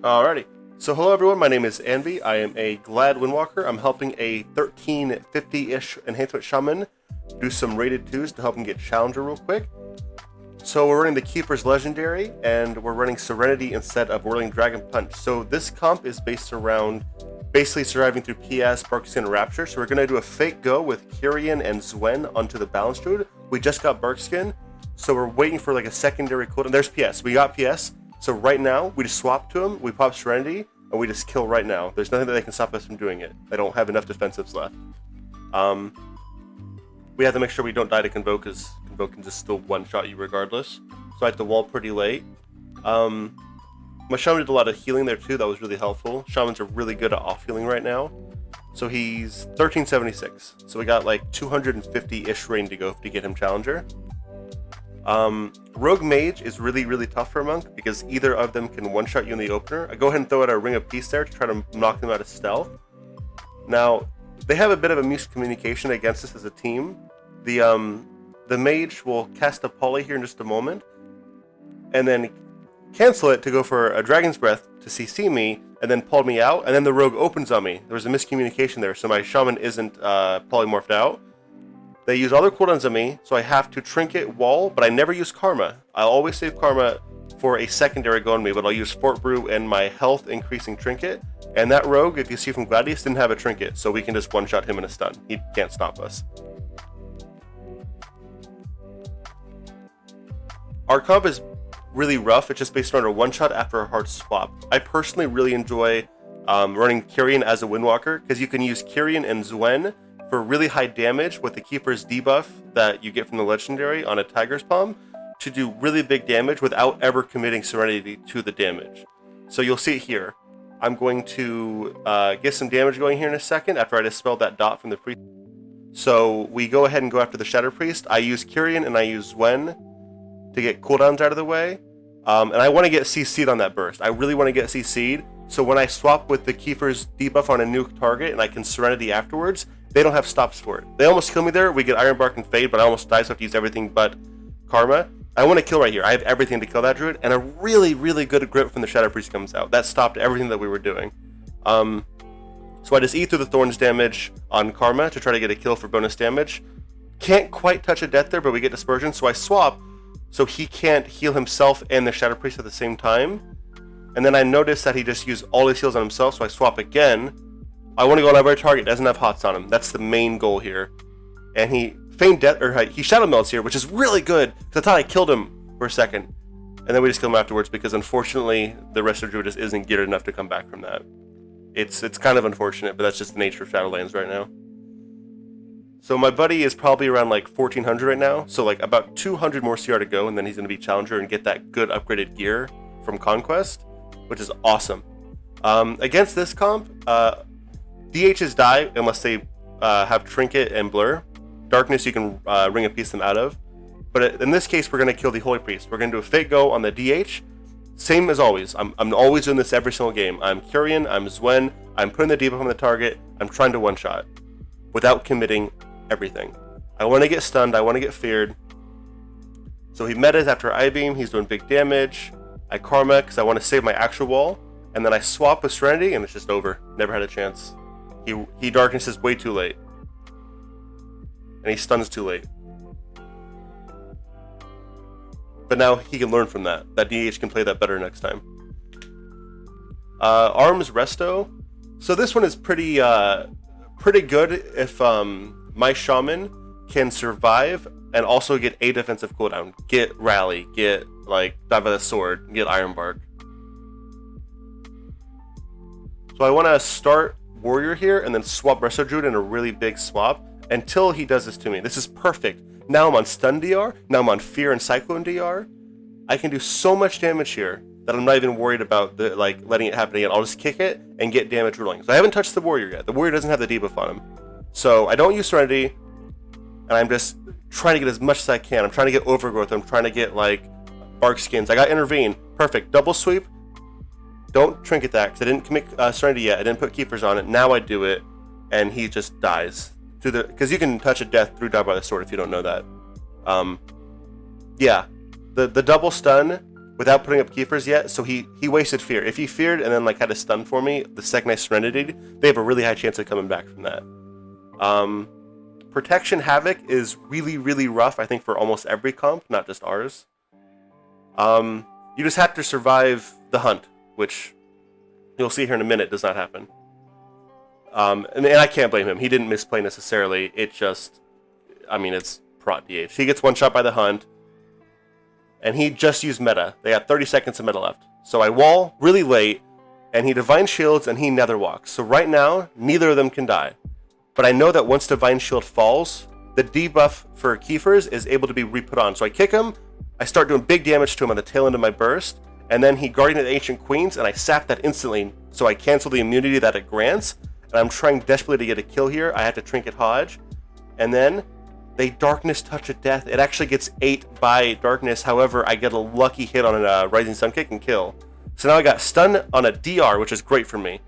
Alrighty. So hello everyone, my name is Anvi. I am a Glad Windwalker. I'm helping a 1350-ish enhancement Shaman do some rated 2s to help him get Challenger real quick. So we're running the Keeper's Legendary, and we're running Serenity instead of Whirling Dragon Punch. So this comp is based around basically surviving through PS, Barkskin, and Rapture. So we're going to do a fake go with Kyrian and Zwen onto the Balance Druid. We just got Barkskin, so we're waiting for like a secondary cooldown. There's PS. We got PS. So right now, we just swap to him, we pop Serenity, and we just kill right now. There's nothing that they can stop us from doing it. They don't have enough defensives left. We have to make sure we don't die to Convoke, because Convoke can just still one-shot you regardless. So I had to wall pretty late. My Shaman did a lot of healing there too, that was really helpful. Shamans are really good at off-healing right now. So he's 1376. So we got like 250-ish rain to go to get him Challenger. Rogue Mage is really tough for a monk because either of them can one-shot you in the opener. I go ahead and throw out a Ring of Peace there to try to knock them out of stealth. Now, they have a bit of a miscommunication against us as a team. The Mage will cast a Poly here in just a moment, and then cancel it to go for a Dragon's Breath to CC me, and then pull me out, and then the Rogue opens on me. There was a miscommunication there, so my Shaman isn't polymorphed out. They use all their cooldowns on me, so I have to Trinket Wall, but I never use Karma. I'll always save Karma for a secondary go on me, but I'll use Fort Brew and my health increasing Trinket. And that Rogue, if you see from Gladius, didn't have a Trinket, so we can just one-shot him in a stun. He can't stop us. Our comp is really rough. It's just based on a one-shot after a hard swap. I personally really enjoy running Kyrian as a Windwalker, because you can use Kyrian and Zwen for really high damage with the Keeper's debuff that you get from the Legendary on a Tiger's Palm to do really big damage without ever committing Serenity to the damage. So you'll see it here. I'm going to get some damage going here in a second after I dispelled that dot from the priest. So we go ahead and go after the Shadow Priest. I use Kyrian and I use Zwen to get cooldowns out of the way. And I want to get CC'd on that burst. I really want to get CC'd. So when I swap with the Keeper's debuff on a nuke target and I can Serenity afterwards, they don't have stops for it. They almost kill me there. We get Iron Bark and Fade, but I almost die, so I have to use everything but Karma. I want to kill right here. I have everything to kill that Druid, and a really good grip from the Shadow Priest comes out. That stopped everything that we were doing. So I just eat through the Thorns damage on Karma to try to get a kill for bonus damage. Can't quite touch a death there, but we get Dispersion, so I swap, so he can't heal himself and the Shadow Priest at the same time. And then I notice that he just used all his heals on himself, so I swap again. I want to go on every target, doesn't have hots on him. That's the main goal here. And he feigned death, or he shadow melts here, which is really good, because I thought I killed him for a second. And then we just kill him afterwards, because unfortunately, the rest of Druid just isn't geared enough to come back from that. It's kind of unfortunate, but that's just the nature of Shadowlands right now. So my buddy is probably around like 1400 right now, so like about 200 more CR to go, and then he's going to be Challenger and get that good upgraded gear from Conquest, which is awesome. Against this comp, DHs die unless they have Trinket and Blur. Darkness you can Ring of Peace them out of. But in this case, we're going to kill the Holy Priest. We're going to do a fake go on the DH. Same as always. I'm always doing this every single game. I'm Kyrian, I'm Zwen, I'm putting the debuff on the target, I'm trying to one-shot without committing everything. I want to get stunned, I want to get feared. So he metas after I-beam, he's doing big damage. I Karma because I want to save my actual wall. And then I swap with Serenity and it's just over. Never had a chance. He darknesses way too late. And he stuns too late. But now he can learn from that. That DH can play that better next time. Arms Resto. So this one is pretty good if my Shaman can survive and also get a defensive cooldown. Get Rally, get like Die by the Sword, get Iron Bark. So I want to start Warrior here and then swap Resto Druid in a really big swap until he does this to me. This is perfect. Now I'm on Stun DR, now I'm on Fear and Cyclone DR. I can do so much damage here that I'm not even worried about letting it happen again. I'll just kick it and get damage rolling. So I haven't touched the Warrior yet. The Warrior doesn't have the debuff on him. So I don't use Serenity, and I'm just trying to get as much as I can. I'm trying to get Overgrowth. I'm trying to get like Bark Skins. I got Intervene. Perfect. Double sweep. Don't Trinket that, because I didn't commit Serenity yet. I didn't put Keepers on it. Now I do it, and he just dies. Because you can touch a death through Die by the Sword if you don't know that. Yeah. The double stun without putting up Keepers yet, so he wasted Fear. If he feared and then like had a stun for me, the second I Serenitied, they have a really high chance of coming back from that. Protection Havoc is really, really rough, I think, for almost every comp, not just ours. You just have to survive the hunt, which you'll see here in a minute does not happen. And I can't blame him. He didn't misplay necessarily. It just, I mean, it's prot DH. He gets one shot by the hunt, and he just used meta. They had 30 seconds of meta left. So I wall really late, and he Divine Shields, and he Nether Walks. So right now, neither of them can die. But I know that once Divine Shield falls, the debuff for Keepers is able to be re-put on. So I kick him, I start doing big damage to him on the tail end of my burst, and then he Guardian of the Ancient Queens, and I sap that instantly, so I cancel the immunity that it grants, and I'm trying desperately to get a kill here. I have to Trinket Hodge, and then they Darkness Touch of Death. It actually gets 8 by Darkness, however, I get a lucky hit on a Rising Sun Kick and kill. So now I got stun on a DR, which is great for me.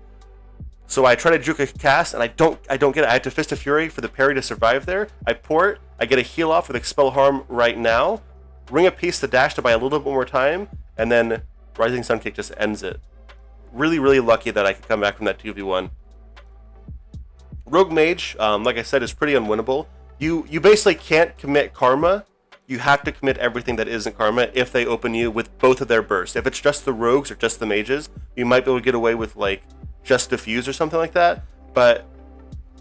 So I try to juke a cast, and I don't get it. I have to Fist of Fury for the parry to survive there. I port, I get a heal off with Expel Harm right now, Ring of Peace to dash to buy a little bit more time, and then Rising Sun Kick just ends it. Really, really lucky that I could come back from that 2v1. Rogue Mage, like I said, is pretty unwinnable. You basically can't commit Karma. You have to commit everything that isn't Karma if they open you with both of their bursts. If it's just the Rogues or just the Mages, you might be able to get away with like just Diffuse or something like that. But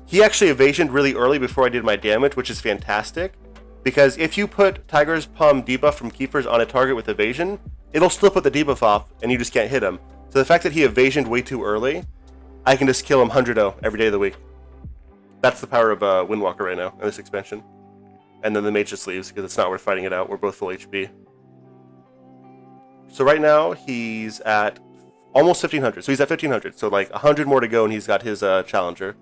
he actually evasioned really early before I did my damage, which is fantastic. Because if you put Tiger's Palm debuff from Keepers on a target with evasion, it'll still put the debuff off and you just can't hit him. So the fact that he evasioned way too early, I can just kill him 100-0 every day of the week. That's the power of Windwalker right now in this expansion. And then the mage just leaves because it's not worth fighting it out. We're both full HP. So right now he's at almost 1500. So he's at 1500. So like 100 more to go and he's got his challenger.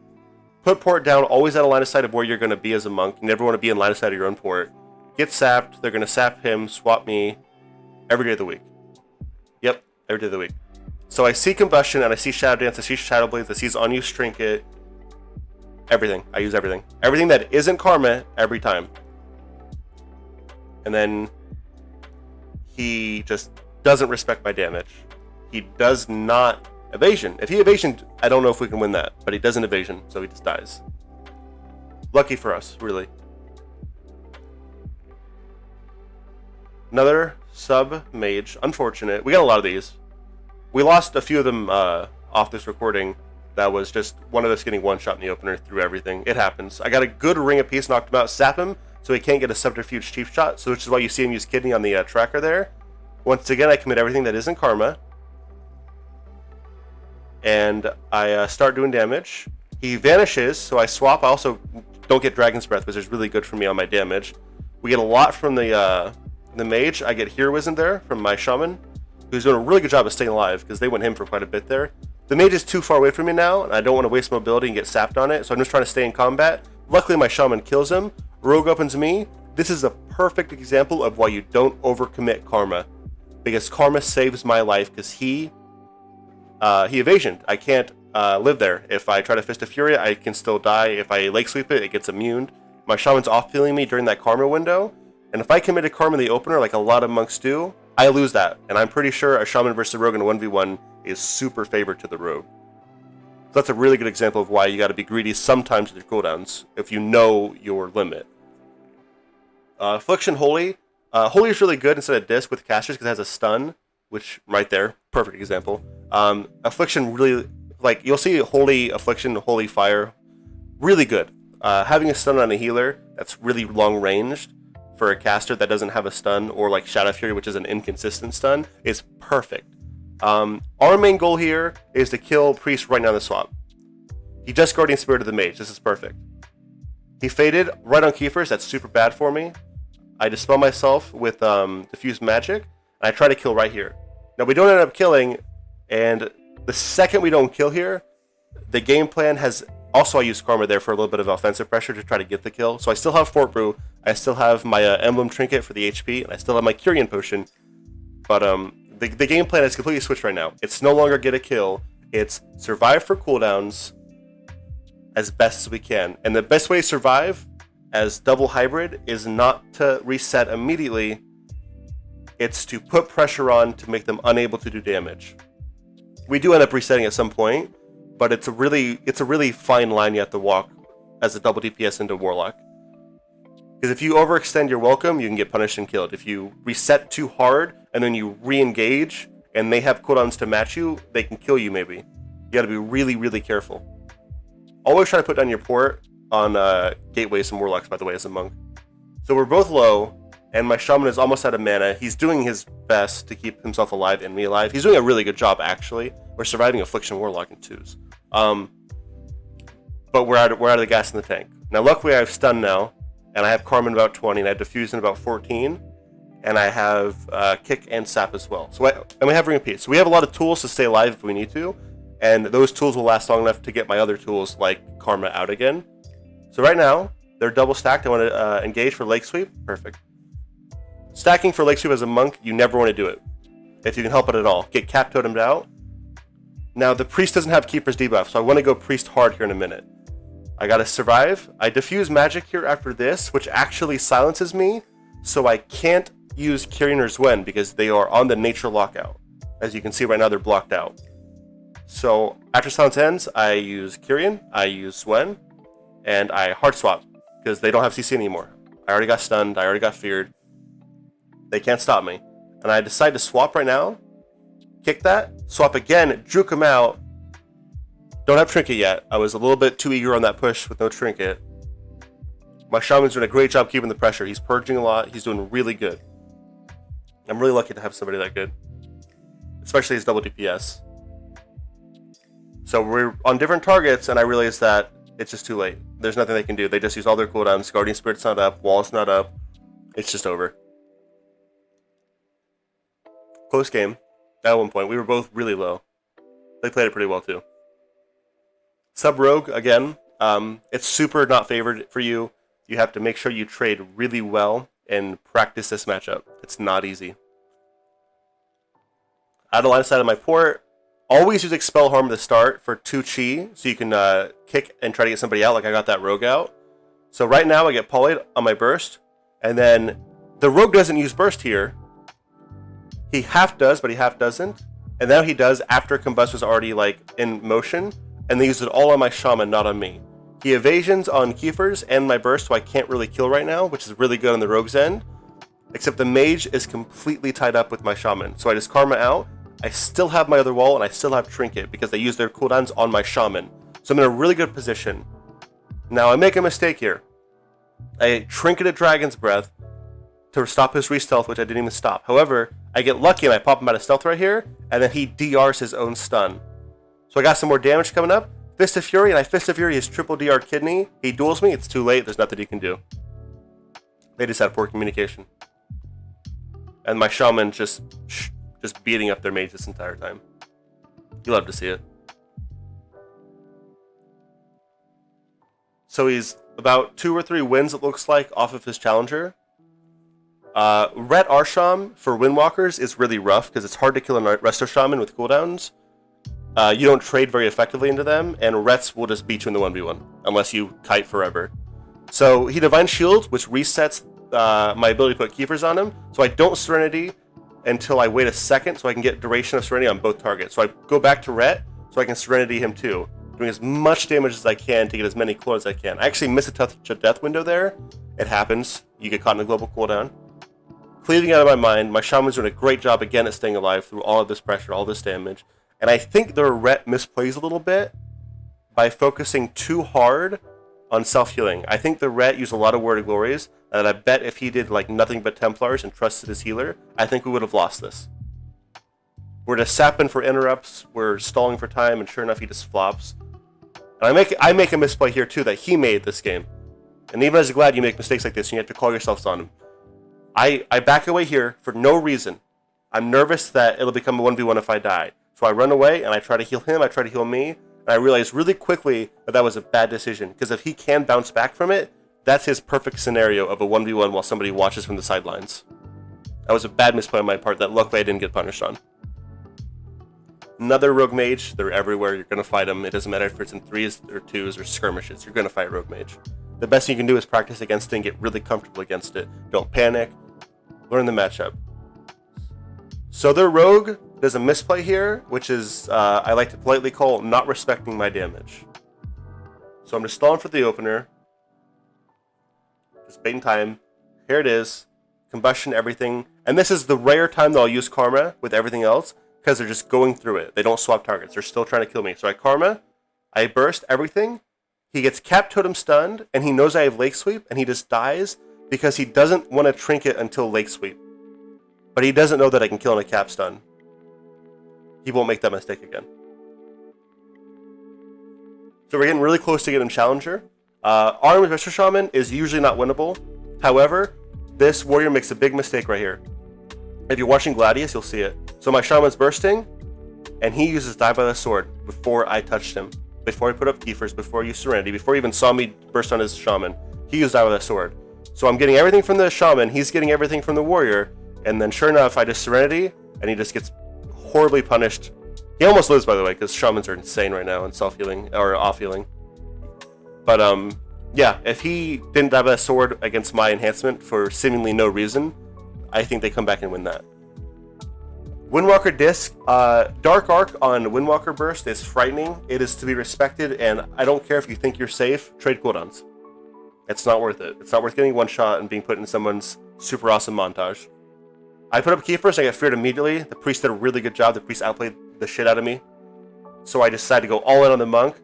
Put port down, always at a line of sight of where you're going to be as a monk. You never want to be in line of sight of your own port. Get sapped. They're going to sap him, swap me every day of the week. Yep, every day of the week. So I see Combustion and I see Shadow Dance. I see Shadow Blades. I see his Unused Trinket. Everything. I use everything. Everything that isn't Karma every time. And then he just doesn't respect my damage. He does not evasion. If he evasioned, I don't know if we can win that, but he doesn't evasion, so he just dies. Lucky for us, really. Another sub mage. Unfortunate. We got a lot of these. We lost a few of them off this recording. That was just one of us getting one shot in the opener through everything. It happens. I got a good Ring of Peace, knocked him out, sap him, so he can't get a Subterfuge Chief Shot, so which is why you see him use Kidney on the tracker there. Once again, I commit everything that isn't Karma. And I start doing damage. He vanishes, so I swap. I also don't get Dragon's Breath, which is really good for me on my damage. We get a lot from the mage. I get Heroism there from my Shaman, who's doing a really good job of staying alive, because they went him for quite a bit there. The mage is too far away from me now, and I don't want to waste mobility and get sapped on it, so I'm just trying to stay in combat. Luckily, my Shaman kills him. Rogue opens me. This is a perfect example of why you don't overcommit Karma, because Karma saves my life, because he evasioned. I can't live there. If I try to Fist of Fury, I can still die. If I Lake Sweep it, it gets immune. My Shaman's off-peeling me during that Karma window, and if I committed Karma in the opener, like a lot of monks do, I lose that. And I'm pretty sure a Shaman versus a Rogue in a 1v1 is super favored to the Rogue. So that's a really good example of why you got to be greedy sometimes with your cooldowns, if you know your limit. Affliction Holy. Holy is really good instead of Disc with casters because it has a stun, which right there, perfect example. Affliction really, like, you'll see Holy Affliction, Holy Fire, really good. Having a stun on a healer that's really long ranged for a caster that doesn't have a stun, or like Shadow Fury, which is an inconsistent stun, is perfect. Our main goal here is to kill Priest right now in the swap. He just Guardian Spirit of the Mage. This is perfect. He faded right on Keepers. That's super bad for me. I dispel myself with Diffuse Magic, and I try to kill right here. Now, we don't end up killing, and the second we don't kill here, the game plan has... Also, I use Karma there for a little bit of offensive pressure to try to get the kill. So I still have Fort Brew, I still have my Emblem Trinket for the HP, and I still have my Kyrian Potion. But the game plan is completely switched right now. It's no longer get a kill, it's survive for cooldowns as best as we can. And the best way to survive as double hybrid is not to reset immediately, It's to put pressure on to make them unable to do damage. We do end up resetting at some point, but it's a really fine line you have to walk as a double DPS into Warlock. Because if you overextend your welcome, you can get punished and killed. If you reset too hard and then you re-engage and they have cooldowns to match you, they can kill you maybe. You gotta be really, really careful. Always try to put down your port on gateways and Warlocks, by the way, as a monk. So we're both low, and my Shaman is almost out of mana. He's doing his best to keep himself alive and me alive. He's doing a really good job, actually. We're surviving Affliction Warlock in 2s. But we're out of the gas in the tank. Now, luckily, I have stun now, and I have Karma in about 20, and I have Diffuse in about 14, and I have Kick and Sap as well. And we have Ring of Peace. So we have a lot of tools to stay alive if we need to, and those tools will last long enough to get my other tools, like Karma, out again. So right now, they're double stacked. I want to engage for Lake Sweep. Perfect. Stacking for Lake Sweep as a monk, you never want to do it, if you can help it at all. Get Cap Totemed out. Now, the Priest doesn't have Keeper's debuff, so I want to go Priest hard here in a minute. I gotta survive. I diffuse magic here after this, which actually silences me, so I can't use Kyrian or Zwen because they are on the nature lockout. As you can see right now, they're blocked out. So after silence ends, I use Kyrian, I use Zwen, and I hard swap because they don't have CC anymore. I already got stunned, I already got feared. They can't stop me. And I decide to swap right now, kick that, swap again, juke him out. Don't have Trinket yet. I was a little bit too eager on that push with no Trinket. My Shaman's doing a great job keeping the pressure. He's purging a lot. He's doing really good. I'm really lucky to have somebody that good. Especially his double DPS. So we're on different targets, and I realize that it's just too late. There's nothing they can do. They just use all their cooldowns. Guardian Spirit's not up. Wall's not up. It's just over. Close game. At one point, we were both really low. They played it pretty well, too. Sub-Rogue, again, it's super not favored for you. You have to make sure you trade really well and practice this matchup. It's not easy. Out of line of sight of my port. Always use Expel Harm at the start for 2 Chi, so you can kick and try to get somebody out like I got that Rogue out. So right now I get Polyed on my burst, and then the Rogue doesn't use burst here. He half does, but he half doesn't. And now he does after Combust was already like in motion. And they use it all on my Shaman, not on me. He evasions on Kiefer's and my burst, so I can't really kill right now, which is really good on the Rogue's end. Except the Mage is completely tied up with my Shaman. So I just Karma out. I still have my other wall, and I still have Trinket, because they use their cooldowns on my Shaman. So I'm in a really good position. Now, I make a mistake here. I Trinketed Dragon's Breath to stop his re-stealth, which I didn't even stop. However, I get lucky, and I pop him out of stealth right here, and then he DRs his own stun. So I got some more damage coming up. Fist of Fury, and I Fist of Fury his triple DR kidney. He duels me, it's too late, there's nothing he can do. They just had poor communication. And my Shaman just beating up their mage this entire time. You love to see it. So he's about 2 or 3 wins, it looks like, off of his challenger. Ret Arsham for Windwalkers is really rough, because it's hard to kill a Resto Shaman with cooldowns. You don't trade very effectively into them, and Rets will just beat you in the 1v1, unless you kite forever. So he Divine Shields, which resets my ability to put Keepers on him, so I don't Serenity until I wait a second, so I can get Duration of Serenity on both targets. So I go back to Ret, so I can Serenity him too, doing as much damage as I can to get as many cooldowns as I can. I actually missed a touch of death window there. It happens. You get caught in a global cooldown. Cleaving out of my mind, my Shaman's doing a great job again at staying alive through all of this pressure, all this damage. And I think the Ret misplays a little bit by focusing too hard on self-healing. I think the Ret used a lot of Word of Glories, and I bet if he did like nothing but Templars and trusted his healer, I think we would have lost this. We're just sapping for interrupts, we're stalling for time, and sure enough he just flops. And I make a misplay here too that he made this game. And even as a Glad, you make mistakes like this and you have to call yourselves on him. I back away here for no reason. I'm nervous that it'll become a 1v1 if I die. So I run away, and I try to heal him, I try to heal me, and I realize really quickly that that was a bad decision, because if he can bounce back from it, that's his perfect scenario of a 1v1 while somebody watches from the sidelines. That was a bad misplay on my part that luckily I didn't get punished on. Another Rogue Mage, they're everywhere, you're going to fight them, it doesn't matter if it's in 3s or 2s or skirmishes, you're going to fight Rogue Mage. The best thing you can do is practice against it and get really comfortable against it. Don't panic, learn the matchup. So their rogue does a misplay here, which is, I like to politely call not respecting my damage. So I'm just stalling for the opener. Just baiting time. Here it is. Combustion, everything. And this is the rare time that I'll use Karma with everything else, because they're just going through it. They don't swap targets. They're still trying to kill me. So I Karma, I burst everything. He gets Cap Totem stunned, and he knows I have Lake Sweep, and he just dies because he doesn't want to trinket until Lake Sweep. But he doesn't know that I can kill on a Cap stun. He won't make that mistake again. So we're getting really close to getting Challenger. Armed Mr. Shaman is usually not winnable. However, this warrior makes a big mistake right here. If you're watching Gladius, you'll see it. So my Shaman's bursting, and he uses Die by the Sword before I touched him. Before I put up Keepers, before I used Serenity, before he even saw me burst on his Shaman. He used Die by the Sword. So I'm getting everything from the Shaman, he's getting everything from the warrior, and then sure enough, I just Serenity, and he just gets horribly punished. He almost lives, by the way, because Shamans are insane right now in self-healing, or off-healing. But, yeah, if he didn't Die by the Sword against my enhancement for seemingly no reason, I think they come back and win that. Windwalker Disc, Dark Arc on Windwalker Burst is frightening. It is to be respected, and I don't care if you think you're safe, trade cooldowns. It's not worth it. It's not worth getting one shot and being put in someone's super awesome montage. I put up Keepers, I got feared immediately. The Priest did a really good job. The Priest outplayed the shit out of me. So I decided to go all in on the Monk.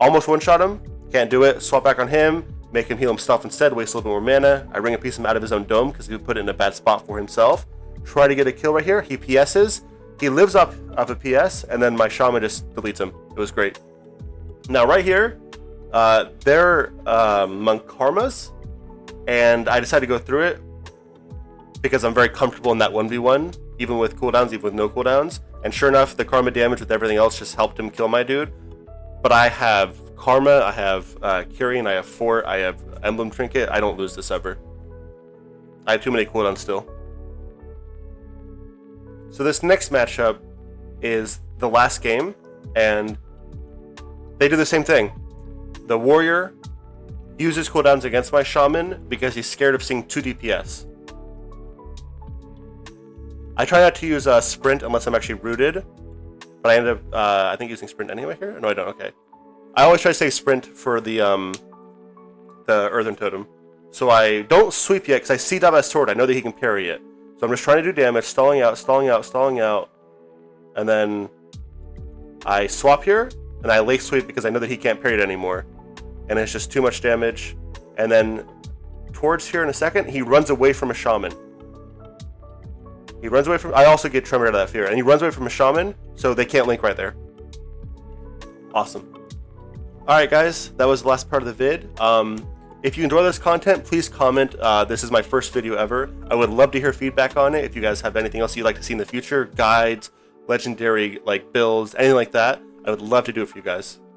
Almost one-shot him. Can't do it. Swap back on him. Make him heal himself instead. Waste a little bit more mana. I ring a piece of him out of his own dome because he would put it in a bad spot for himself. Try to get a kill right here. He PS's. He lives up of a PS, and then my Shaman just deletes him. It was great. Now right here, they're Monk Karmas, and I decided to go through it because I'm very comfortable in that 1v1, even with cooldowns, even with no cooldowns. And sure enough, the Karma damage with everything else just helped him kill my dude. But I have Karma, I have Kyrian, I have Fort, I have Emblem Trinket. I don't lose this ever. I have too many cooldowns still. So this next matchup is the last game, and they do the same thing. The warrior uses cooldowns against my Shaman because he's scared of seeing 2 DPS. I try not to use Sprint unless I'm actually rooted, but I end up, I think, using Sprint anyway here. No, I don't. Okay. I always try to say Sprint for the Earthen Totem. So I don't sweep yet because I see that sword. I know that he can parry it. So I'm just trying to do damage, stalling out, and then I swap here, and I Lake Sweep because I know that he can't parry it anymore. And it's just too much damage. And then towards here in a second, he runs away from a Shaman. He runs away from... I also get Tremor out of that fear. And he runs away from a Shaman, so they can't link right there. Awesome. Alright guys, that was the last part of the vid. If you enjoy this content, please comment. This is my first video ever. I would love to hear feedback on it. If you guys have anything else you'd like to see in the future, guides, legendary like builds, anything like that, I would love to do it for you guys.